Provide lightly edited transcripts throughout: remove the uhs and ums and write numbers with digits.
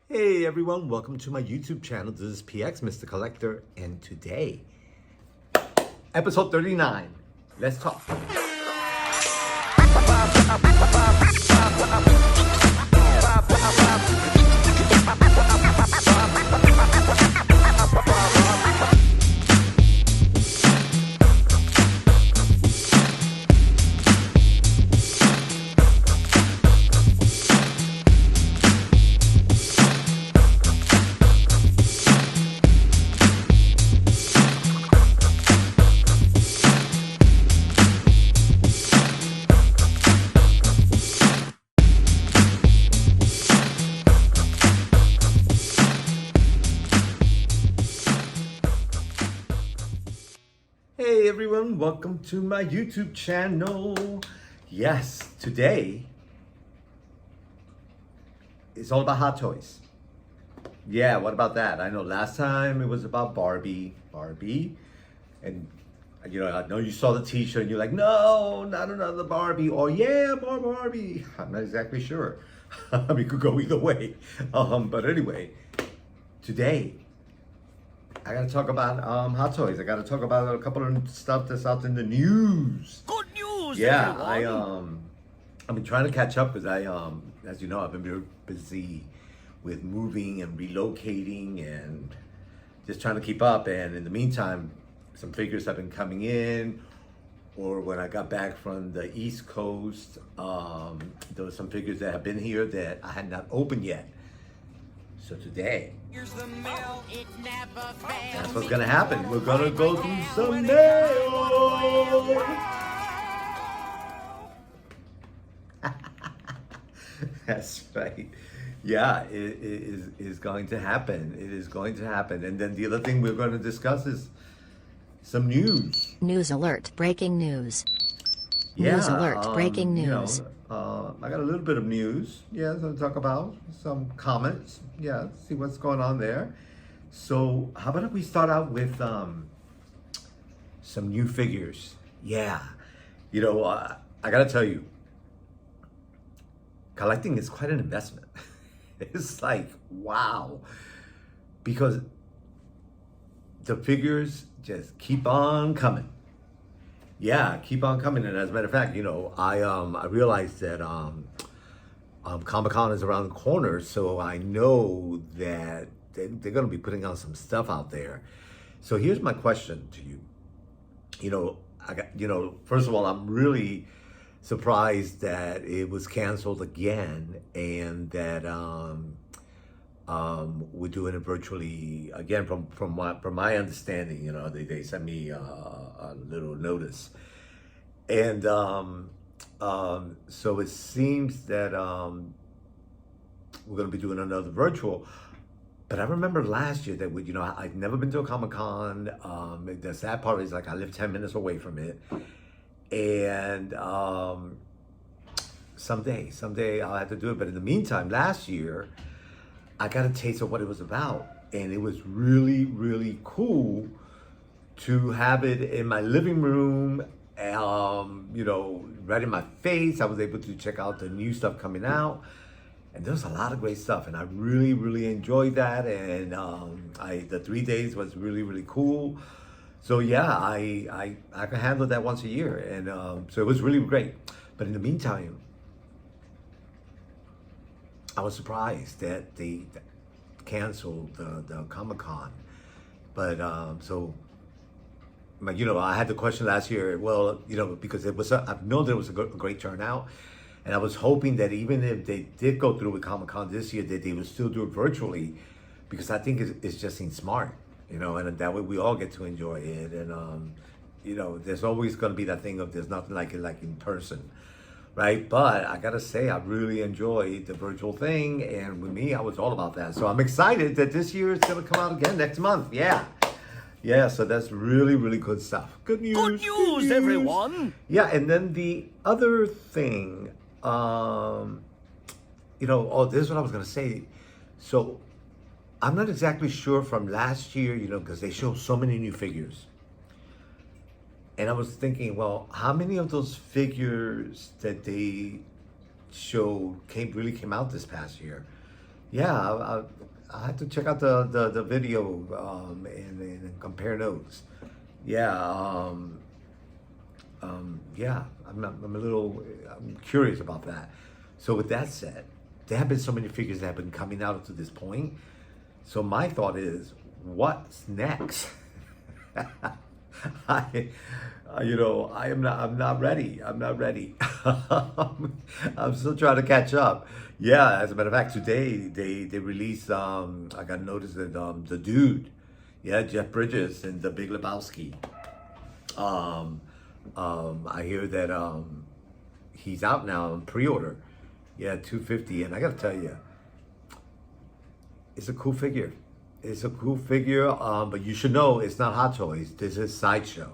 Hey everyone, welcome to my YouTube channel. This is PX, Mr. Collector, and today, episode 39, let's talk. Hey everyone, welcome to my YouTube channel. Yes, today it's all about hot toys. Yeah, what about that? I know last time it was about Barbie, and I know you saw the t-shirt and you're like, no, not another Barbie, or yeah, more Barbie. I'm not exactly sure. We could go either way. But anyway, today I gotta talk about hot toys. I gotta talk about a couple of stuff that's out in the news. Good news, Yeah, everyone. I've been trying to catch up because as you know, I've been very busy with moving and relocating and just trying to keep up. And in the meantime, some figures have been coming in. Or when I got back from the East Coast, there were some figures that have been here that I had not opened yet. So today, Here's the mail. It never fails. that's what's gonna happen. We're gonna go through some mail. That's right. Yeah, it is going to happen. It is going to happen. And then the other thing we're going to discuss is some news. News alert, breaking news. Yeah, News alert, breaking news. I got a little bit of news. Yeah, so to talk about some comments. Yeah, see what's going on there. So how about if we start out with some new figures? Yeah, I got to tell you, collecting is quite an investment. It's like, wow. Because the figures just keep on coming. Yeah, keep on coming. And as a matter of fact, I realized that Comic-Con is around the corner, so I know that they're going to be putting out some stuff out there. So here's my question to you. First of all, I'm really surprised that it was canceled again, and that we're doing it virtually again. From my understanding, they sent me a little notice, and so it seems that we're going to be doing another virtual. But I remember last year that I'd never been to a Comic-Con. The sad part is, like, I live 10 minutes away from it. And someday I'll have to do it. But in the meantime, last year, I got a taste of what it was about. And it was really, really cool to have it in my living room, right in my face. I was able to check out the new stuff coming out. And there's a lot of great stuff, and I really, really enjoyed that. And the 3 days was really, really cool. So yeah, I can handle that once a year, and so it was really great. But in the meantime, I was surprised that they canceled the Comic-Con. But I had the question last year. Well, because I know there was a great turnout. And I was hoping that even if they did go through with Comic-Con this year, that they would still do it virtually, because I think it's just seems smart, and that way we all get to enjoy it. And, there's always going to be that thing of there's nothing like it like in person, right? But I got to say, I really enjoyed the virtual thing. And with me, I was all about that. So I'm excited that this year it's going to come out again next month. Yeah. Yeah, so that's really, really good stuff. Good news. Good news, everyone. Yeah, and then the other thing, this is what I was going to say. So I'm not exactly sure from last year, because they show so many new figures. And I was thinking, well, how many of those figures that they showed really came out this past year? yeah, I have to check out the video and compare notes. Yeah, yeah, I'm curious about that. So with that said, there have been so many figures that have been coming out to this point. So my thought is, what's next? I, I'm not ready. I'm not ready. I'm still trying to catch up. Yeah, as a matter of fact, today they released. I got notice that the dude, yeah, Jeff Bridges and the Big Lebowski. I hear that he's out now on pre-order. Yeah, 250, and I gotta tell you, it's a cool figure. It's a cool figure, but you should know it's not Hot Toys. This is Sideshow.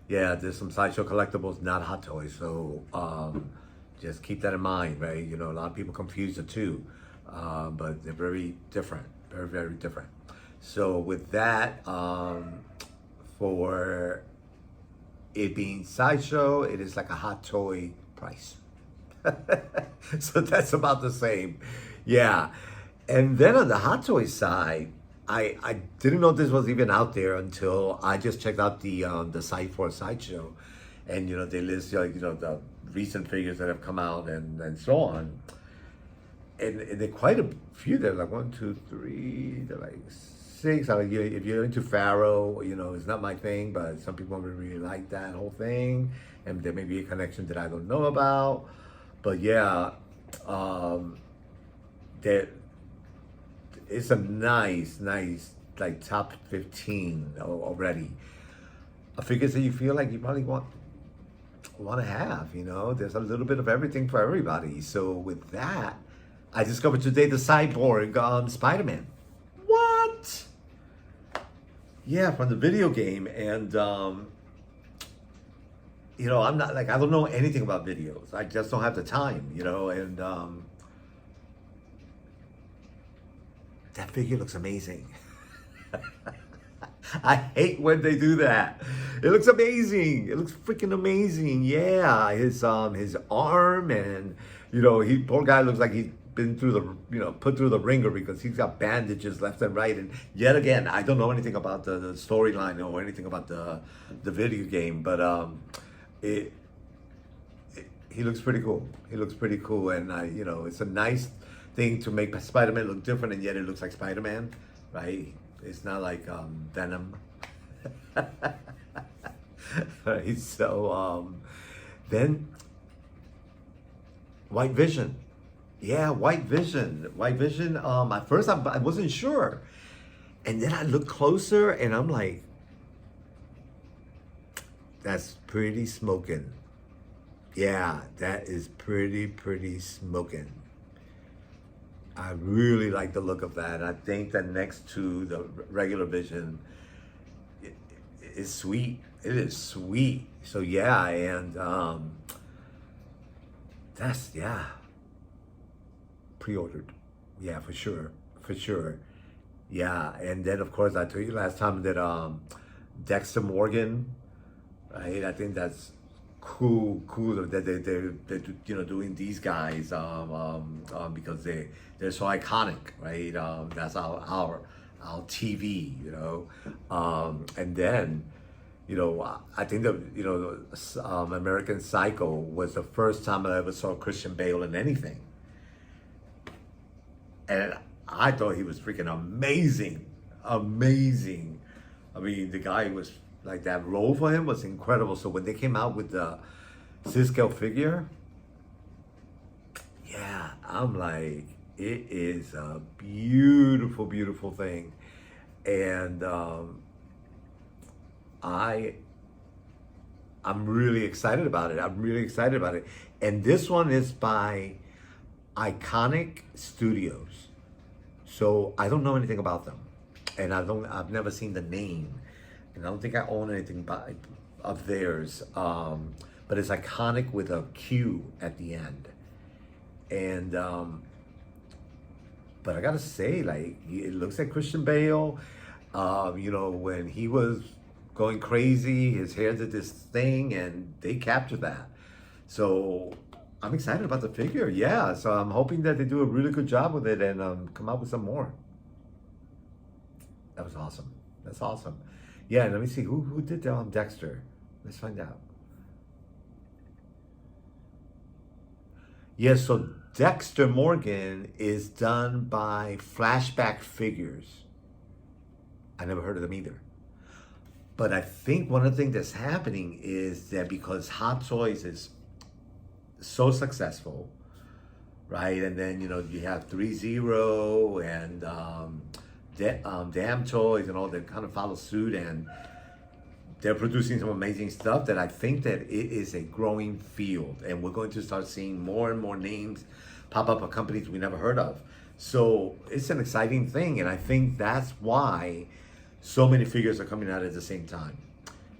Yeah, there's some Sideshow Collectibles, not Hot Toys. So just keep that in mind, right? You know, a lot of people confuse the two, but they're very different, very, very different. So with that, for it being Sideshow, it is like a Hot Toy price. So that's about the same. Yeah. And then on the Hot Toy side, I didn't know this was even out there until I just checked out the site for Sideshow, and you know they list the recent figures that have come out and so on, and they're quite a few. They're like 1, 2, 3. They're like 6. If you're into Pharaoh, you know it's not my thing, but some people really like that whole thing, and there may be a connection that I don't know about, but yeah, there. It's a nice, like top 15 already. Figures that you feel like you probably want to have, you know. There's a little bit of everything for everybody. So with that, I discovered today the Cyborg Spider-Man. What? Yeah, from the video game. And, you know, I'm not like, I don't know anything about videos. I just don't have the time, you know, and, that figure looks amazing. I hate when they do that. It looks amazing. It looks freaking amazing. Yeah, his arm, and you know, poor guy looks like he's been through put through the ringer because he's got bandages left and right. And yet again, I don't know anything about the storyline or anything about the video game, but he looks pretty cool. He looks pretty cool, and you know, it's a nice thing to make Spider-Man look different, and yet it looks like Spider-Man, right? It's not like Venom. Right? So then White Vision. Yeah, White Vision. White Vision. At first I wasn't sure, and then I looked closer, and I'm like, that's pretty smoking. Yeah, that is pretty smoking. I really like the look of that. I think that next to the regular Vision, it's sweet. It is sweet. So yeah, and that's pre-ordered. Yeah, for sure, for sure. Yeah, and then of course I told you last time that Dexter Morgan, right? I think that's cool that they're doing these guys because they're so iconic, right? That's our TV, you know, and then you know I think that American Psycho was the first time I ever saw Christian Bale in anything, and I thought he was freaking amazing. I mean, the guy was. Like that role for him was incredible. So when they came out with the scale figure, yeah, I'm like, it is a beautiful, beautiful thing, and I'm really excited about it. And this one is by Iconic Studios. So I don't know anything about them, and I've never seen the name. And I don't think I own anything of theirs, but it's Iconic with a Q at the end. And but I gotta say, like, it looks like Christian Bale. You know, when he was going crazy, his hair did this thing, and they captured that. So I'm excited about the figure. Yeah, so I'm hoping that they do a really good job with it and come out with some more. That was awesome. That's awesome. Yeah, let me see who did Dexter. Let's find out. Yeah, so Dexter Morgan is done by Flashback Figures. I never heard of them either. But I think one of the things that's happening is that because Hot Toys is so successful, right? And then, you have 3-0 and Damtoys and all that kind of follow suit, and they're producing some amazing stuff that I think that it is a growing field, and we're going to start seeing more and more names pop up of companies we never heard of. So it's an exciting thing, and I think that's why so many figures are coming out at the same time,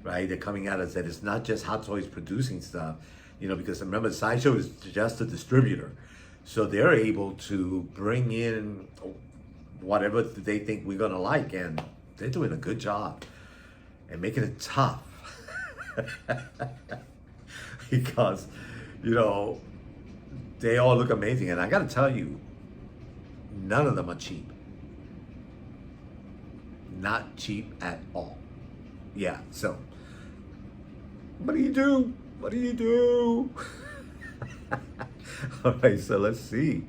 right? They're coming out as that it's not just Hot Toys producing stuff, because remember, Sideshow is just a distributor. So they're able to bring in whatever they think we're gonna like, and they're doing a good job and making it tough. Because, they all look amazing. And I gotta tell you, none of them are cheap. Not cheap at all. Yeah, so what do you do? What do you do? All right, so let's see.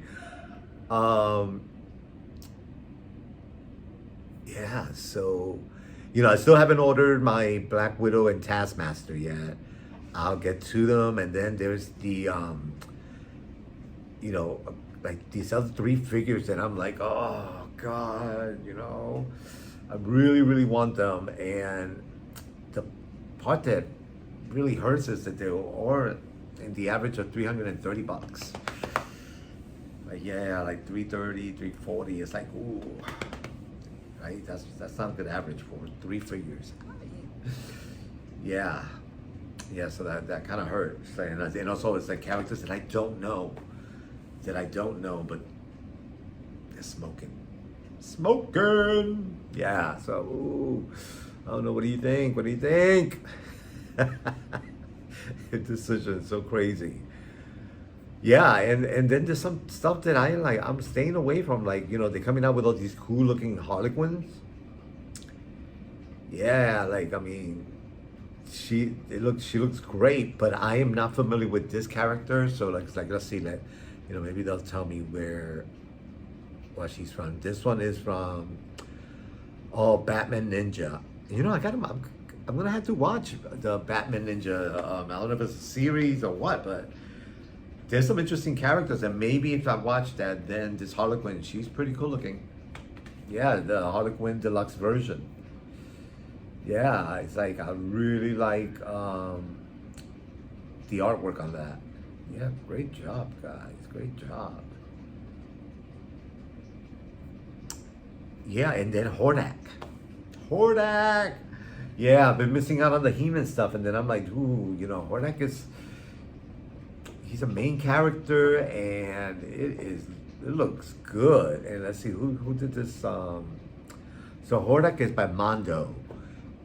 Yeah, so I still haven't ordered my Black Widow and Taskmaster yet. I'll get to them, and then there's the like these other 3 figures that I'm like, oh God, I really, really want them. And the part that really hurts is that they're all in the average of $330. Like, yeah, like 330, 340. It's like, ooh, right? That's not a good average for 3 figures. Yeah, so that kind of hurts. And also it's like characters that I don't know, but they're smoking. Yeah, so, ooh, I don't know, what do you think? The decision is so crazy. Yeah, and then there's some stuff that I'm staying away from, like, they're coming out with all these cool looking Harlequins. Yeah, like, I mean, she looks great, but I am not familiar with this character, so let's see, maybe they'll tell me where she's from. This one is from Batman Ninja. I'm gonna have to watch the Batman Ninja. I don't know if it's a series or what, but there's some interesting characters, and maybe if I watch that, then this Harlequin, she's pretty cool looking. Yeah, the Harlequin deluxe version. Yeah, it's like, I really like the artwork on that. Yeah, great job, guys. Great job. Yeah, and then Hordak. Yeah, I've been missing out on the He-Man stuff, and then I'm like, ooh, Hordak he's a main character, and it looks good. And let's see, who did this? So Hordak is by Mondo,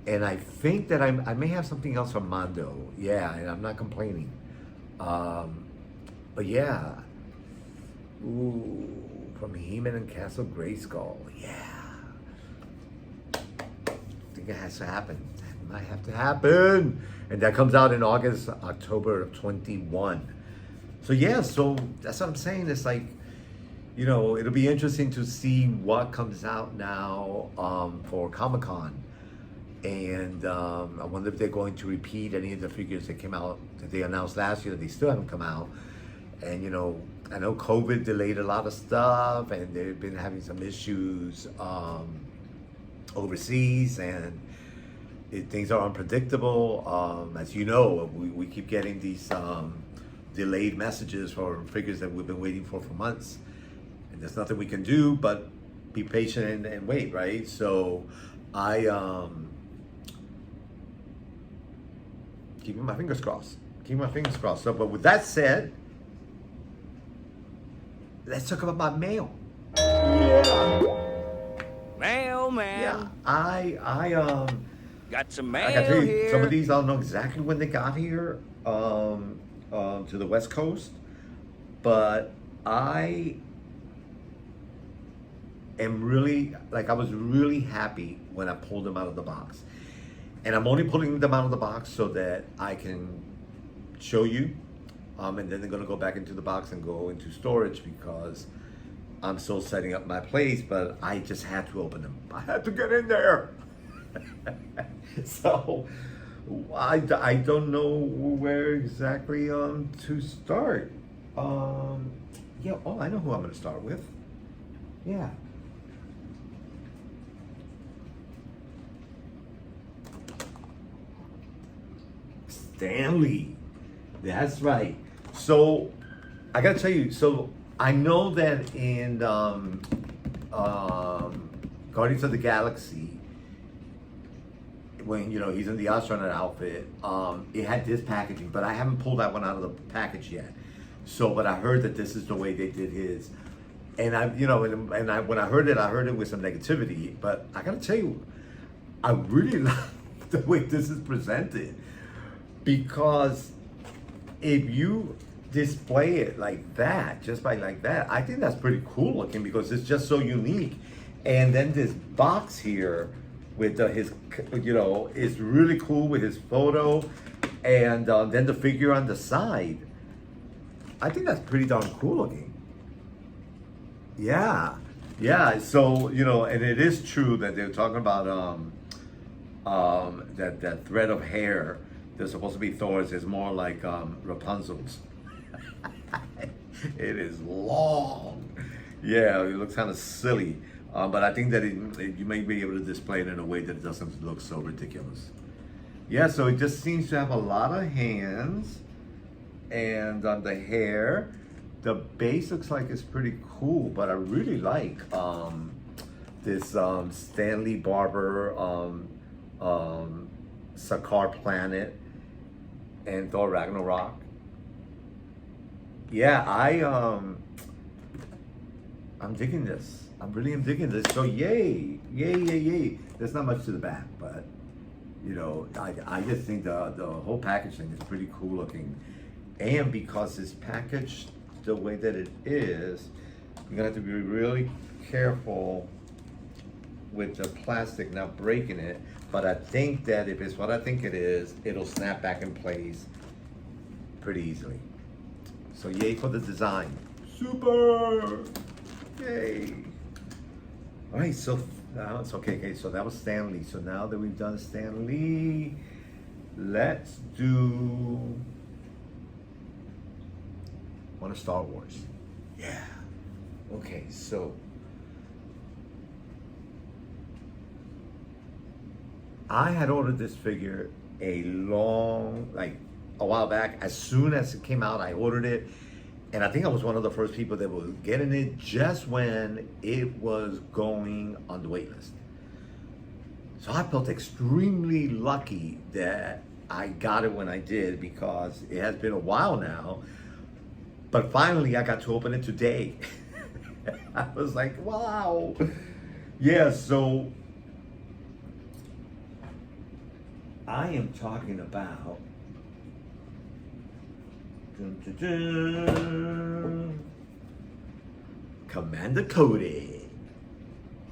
and I think that I may have something else from Mondo. Yeah, and I'm not complaining. But yeah, ooh, from He-Man and Castle Grayskull. Yeah. It has to happen. That might have to happen. And that comes out in October of 21. So yeah, so that's what I'm saying. It's like, it'll be interesting to see what comes out now for Comic-Con. And I wonder if they're going to repeat any of the figures that came out, that they announced last year, that they still haven't come out. And I know COVID delayed a lot of stuff, and they've been having some issues overseas, and things are unpredictable. As you know, we keep getting these delayed messages for figures that we've been waiting for months, and there's nothing we can do but be patient and wait, right? So I keeping my fingers crossed. So, but with that said, let's talk about my mail. Yeah. Mailman. Yeah, I Got some I mail gotta tell you, here. some of these I don't know exactly when they got here to the West Coast, but I am really, like, I was really happy when I pulled them out of the box. And I'm only pulling them out of the box so that I can show you. And then they're gonna go back into the box and go into storage because I'm still setting up my place, but I just had to open them. I had to get in there. So I don't know where exactly to start. Yeah, oh, I know who I'm gonna start with. Yeah. Stanley. That's right. So I gotta tell you, so I know that in Guardians of the Galaxy, when he's in the astronaut outfit, it had this packaging, but I haven't pulled that one out of the package yet. So, but I heard that this is the way they did his, and when I heard it with some negativity. But I gotta tell you, I really like the way this is presented, because if you display it like that, just by like that, I think that's pretty cool looking because it's just so unique. And then this box here with his, is really cool with his photo, and then the figure on the side. I think that's pretty darn cool looking. Yeah, yeah. So and it is true that they're talking about that thread of hair that's supposed to be Thor's is more like Rapunzel's. It is long. Yeah, it looks kind of silly. But I think that you may be able to display it in a way that doesn't look so ridiculous. Yeah, so it just seems to have a lot of hands, and the hair. The base looks like it's pretty cool, but I really like this Stanley Barber Sakaar Planet and Thor Ragnarok. Yeah, I'm digging this. I really am digging this. So yay, yay, yay, yay. There's not much to the back, but I just think the whole packaging is pretty cool looking. And because it's packaged the way that it is, you're gonna have to be really careful with the plastic not breaking it. But I think that if it's what I think it is, it'll snap back in place pretty easily. So yay for the design. Super! Yay! All right, so now it's okay, so that was Stan Lee. So now that we've done Stan Lee, let's do one of Star Wars. Yeah. Okay, so I had ordered this figure a while back. As soon as it came out, I ordered it. And I think I was one of the first people that was getting it just when it was going on the wait list. So I felt extremely lucky that I got it when I did, because it has been a while now. But finally, I got to open it today. I was like, wow. Yeah, so I am talking about Commander Cody.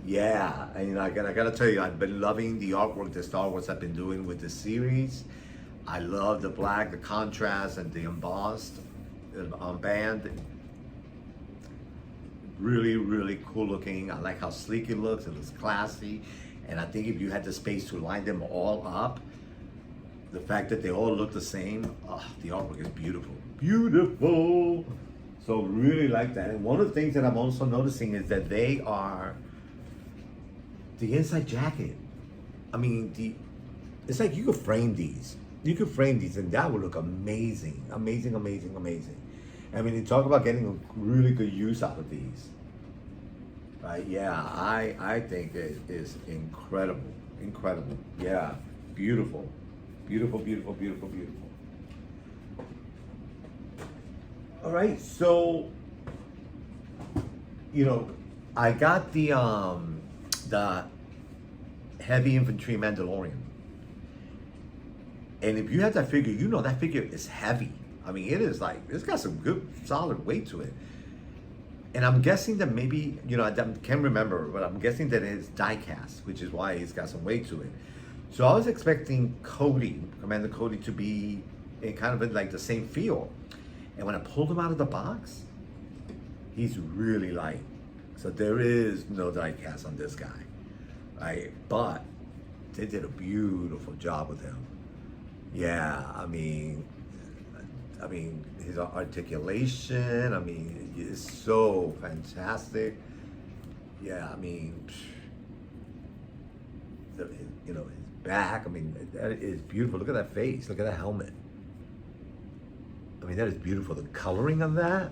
Yeah, and I gotta tell you, I've been loving the artwork that Star Wars have been doing with the series. I love the black, the contrast, and the embossed band. Really, really cool looking. I like how sleek it looks. It looks classy. And I think if you had the space to line them all up, the fact that they all look the same, the artwork is beautiful. Beautiful. So really like that. And one of the things that I'm also noticing is that they are the inside jacket. I mean, it's like you could frame these. You could frame these and that would look amazing. Amazing, amazing, amazing. I mean, you talk about getting a really good use out of these. Right? Yeah, I think it is incredible. Incredible. Yeah. Beautiful. Beautiful, beautiful, beautiful, beautiful. All right, so I got the heavy infantry Mandalorian, and if you have that figure, that figure is heavy. I mean, it is like, it's got some good, solid weight to it. And I'm guessing that maybe, I can't remember, but I'm guessing that it's die cast, which is why it's got some weight to it. So I was expecting Commander Cody, to be in kind of like the same feel. And when I pulled him out of the box, he's really light. So there is no die cast on this guy, right? But they did a beautiful job with him. Yeah, I mean, his articulation, is so fantastic. Yeah, his back, that is beautiful. Look at that face, look at that helmet. That is beautiful. The coloring of that,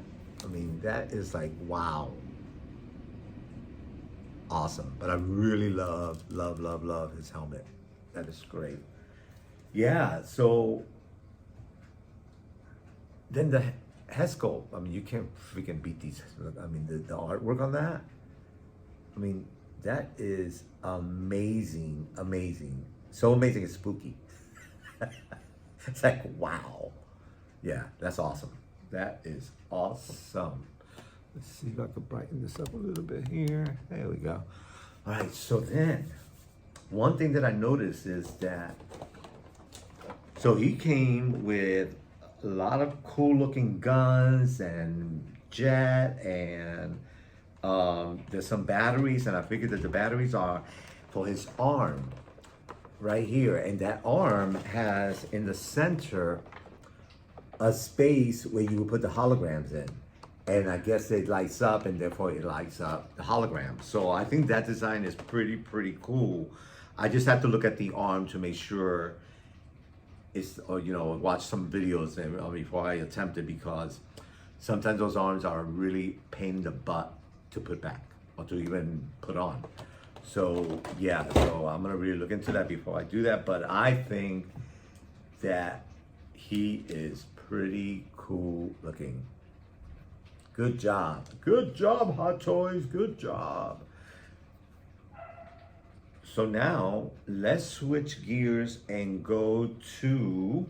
that is like, wow. Awesome. But I really love his helmet. That is great. Yeah, so then the head sculpt, you can't freaking beat these. The artwork on that, that is amazing. So amazing, it's spooky. It's like, wow. Yeah, that's awesome. That is awesome. Let's see if I can brighten this up a little bit here. There we go. All right, so then, one thing that I noticed is that, so he came with a lot of cool looking guns and jet, and there's some batteries, and I figured that the batteries are for his arm right here. And that arm has in the center a space where you would put the holograms in. And I guess it lights up, and therefore it lights up the hologram. So I think that design is pretty cool. I just have to look at the arm to make sure it's, or watch some videos before I attempt it, because sometimes those arms are really pain in the butt to put back or to even put on. So yeah, so I'm gonna really look into that before I do that. But I think that he is pretty cool looking. Good job, Hot Toys, good job. So now let's switch gears and go to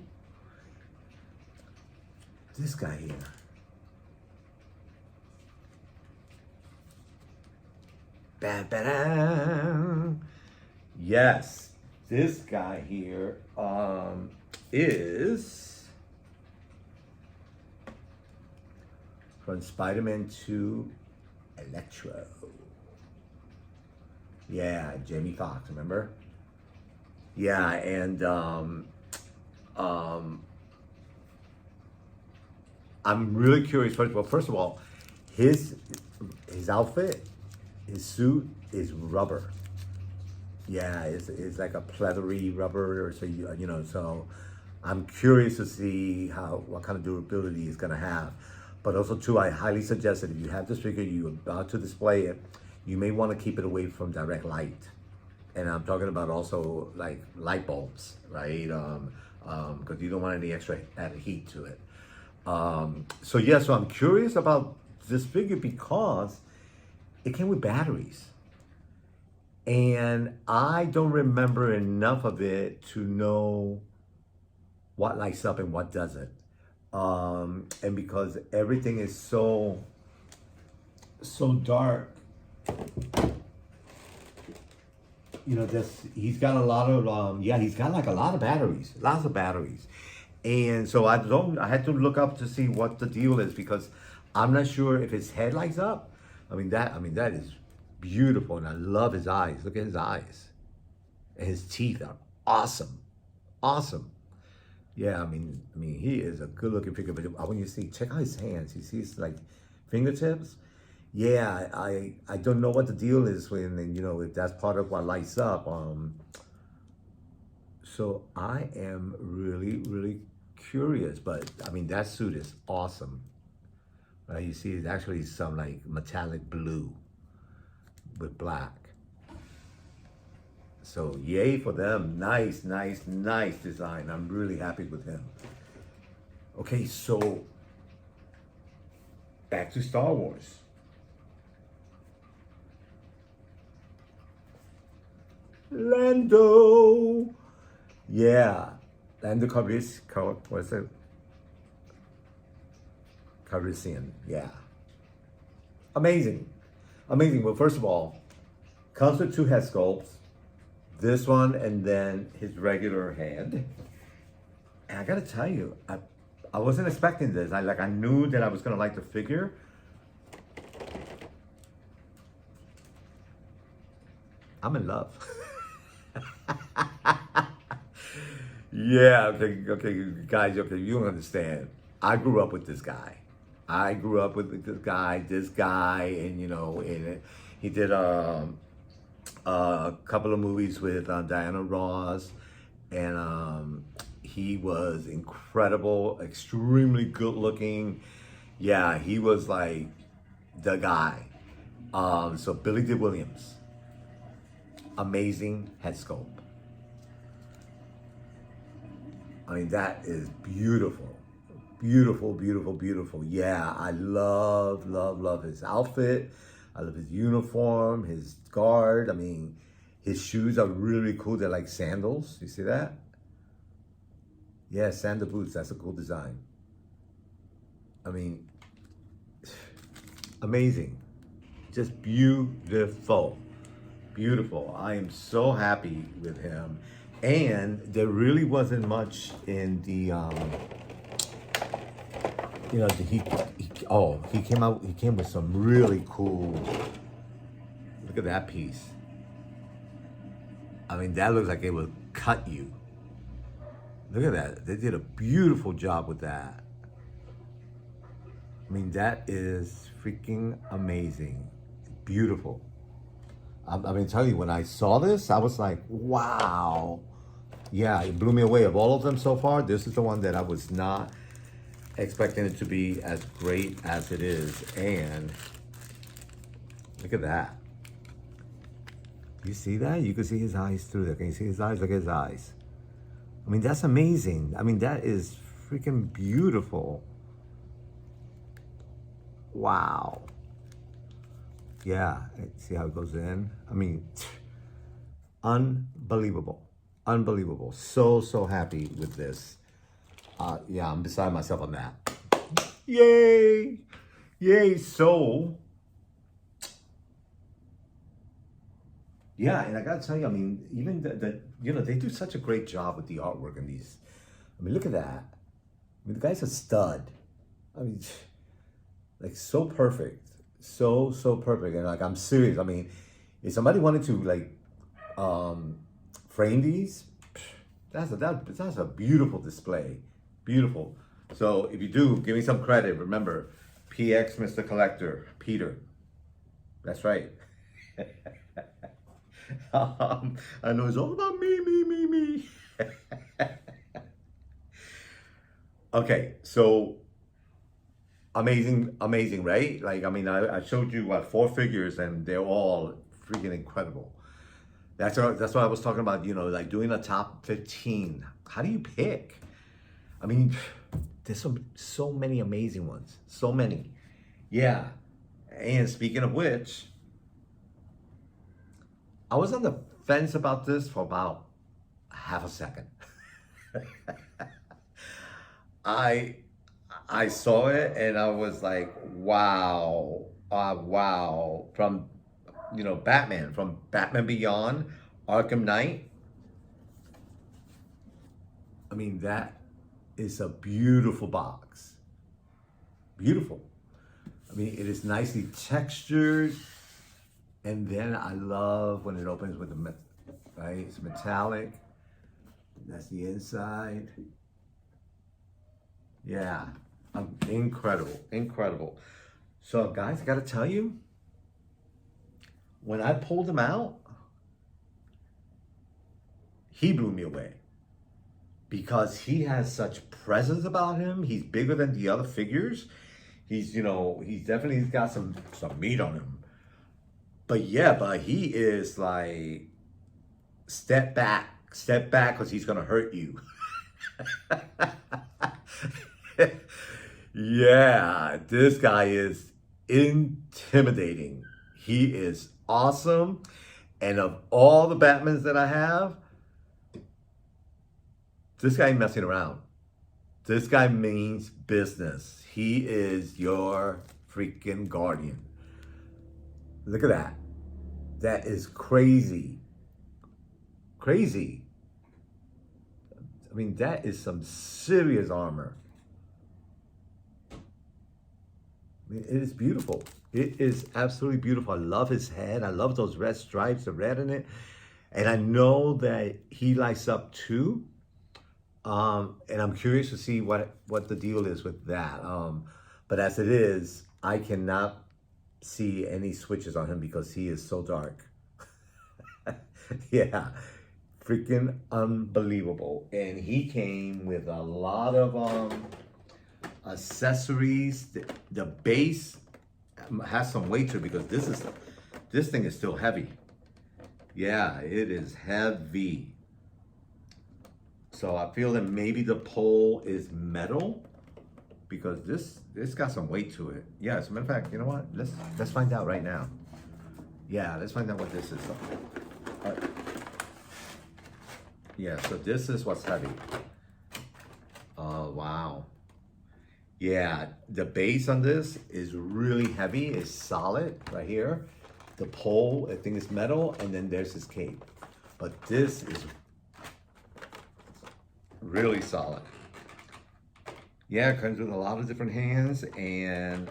this guy here. Bam, ba-dam. Yes, this guy here is from Spider-Man 2 Electro. Yeah, Jamie Foxx, remember? Yeah, and I'm really curious. First of all, his outfit, his suit is rubber. Yeah, it's like a pleathery rubber, so so I'm curious to see what kind of durability it's gonna have. But also too, I highly suggest that if you have this figure, you're about to display it, you may want to keep it away from direct light. And I'm talking about also like light bulbs, right? Because you don't want any extra added heat to it. So yeah, so I'm curious about this figure because it came with batteries. And I don't remember enough of it to know what lights up and what doesn't. And because everything is so dark, he's got a lot of he's got like a lot of batteries, lots of batteries. And so I had to look up to see what the deal is, because I'm not sure if his head lights up. That is beautiful, and I love his eyes. Look at his eyes. And his teeth are awesome. Yeah, he is a good-looking figure. But when you check out his hands, you see his fingertips. Yeah, I don't know what the deal is when, if that's part of what lights up. So I am really curious. But that suit is awesome. Right? You see, it's actually some metallic blue with black. So yay for them. Nice design. I'm really happy with him. Okay, so back to Star Wars. Lando. Yeah. Lando Calrissian. Carisian, yeah. Amazing. Amazing. Well, first of all, comes with 2 head sculpts. This one and then his regular head. And I gotta tell you, I wasn't expecting this. I knew that I was gonna like the figure. I'm in love. Yeah, okay, guys, okay, you don't understand. I grew up with this guy. I grew up with this guy, and he did a couple of movies with Diana Ross, and he was incredible, extremely good looking. Yeah, he was like the guy. So Billy D. Williams, amazing head sculpt. I mean, that is beautiful. Beautiful, beautiful, beautiful. Yeah, I love his outfit. I love his uniform, his guard. I mean, his shoes are really cool. They're like sandals. You see that? Yeah, sandal boots. That's a cool design. I mean, amazing. Just beautiful. Beautiful. I am so happy with him. And there really wasn't much in the, he came with some really cool, look at that piece. I mean, that looks like it would cut you. Look at that. They did a beautiful job with that. I mean, that is freaking amazing. Beautiful. I mean, tell you, when I saw this, I was like, wow. Yeah, it blew me away. Of all of them so far, this is the one that I was not expecting it to be as great as it is. And look at that. You see that? You can see his eyes through there. Can you see his eyes? Look at his eyes. I mean, that's amazing. I mean, that is freaking beautiful. Wow. Yeah, see how it goes in? I mean, unbelievable. Unbelievable. So happy with this. Yeah, I'm beside myself on that. Yay! Yay! So, yeah, and I gotta tell you, I mean, even they do such a great job with the artwork in these. I mean, look at that. I mean, the guy's a stud. I mean, like, so perfect. So perfect. And like, I'm serious. I mean, if somebody wanted to like frame these, that's a beautiful display. Beautiful. So if you do, give me some credit. Remember, PX Mr. Collector, Peter. That's right. I know it's all about me. Okay, so amazing, right? Like, I mean, I showed you 4 figures, and they're all freaking incredible. That's what I was talking about, like doing a top 15. How do you pick? I mean, there's so many amazing ones. So many. Yeah. And speaking of which, I was on the fence about this for about half a second. I saw it and I was like, wow. Wow. From, Batman, from Batman Beyond, Arkham Knight. I mean, that is a beautiful box. Beautiful. I mean, it is nicely textured. And then I love when it opens with the, right? It's metallic. That's the inside. Yeah, incredible. So guys, I gotta tell you, when I pulled him out, he blew me away. Because he has such presence about him. He's bigger than the other figures. He's definitely got some meat on him. But he is like, step back, because he's gonna hurt you. Yeah, this guy is intimidating. He is awesome. And of all the Batmans that I have, this guy ain't messing around. This guy means business. He is your freaking guardian. Look at that. That is crazy. Crazy. I mean, that is some serious armor. I mean, it is beautiful. It is absolutely beautiful. I love his head. I love those red stripes, the red in it. And I know that he lights up too. And I'm curious to see what the deal is with that. But as it is, I cannot see any switches on him because he is so dark. Yeah, freaking unbelievable. And he came with a lot of accessories. The base has some weight to it because this thing is still heavy. Yeah, it is heavy. So I feel that maybe the pole is metal because this got some weight to it. Yeah, as a matter of fact, you know what? Let's find out right now. Yeah, let's find out what this is. Yeah, so this is what's heavy. Oh, wow. Yeah, the base on this is really heavy. It's solid right here. The pole, I think, is metal, and then there's his cape. But this is really solid. Yeah, it comes with a lot of different hands, and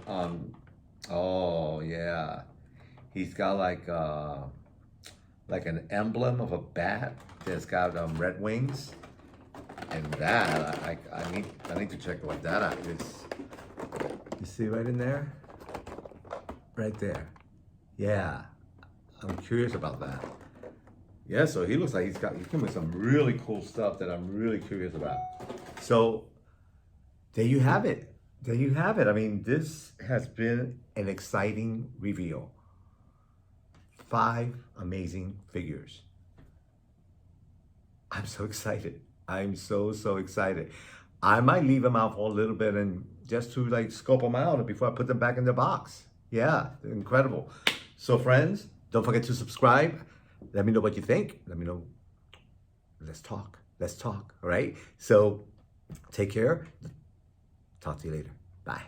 oh yeah, he's got like an emblem of a bat that's got red wings, and that I need to check what that is. You see right in there, right there. Yeah, I'm curious about that. Yeah, so he looks like he's come with some really cool stuff that I'm really curious about. So there you have it. There you have it. I mean, this has been an exciting reveal. 5 amazing figures. I'm so excited. I'm so excited. I might leave them out for a little bit and just to like scope them out before I put them back in the box. Yeah, incredible. So friends, don't forget to subscribe. Let me know what you think. Let me know. Let's talk. Let's talk. All right. So take care. Talk to you later. Bye.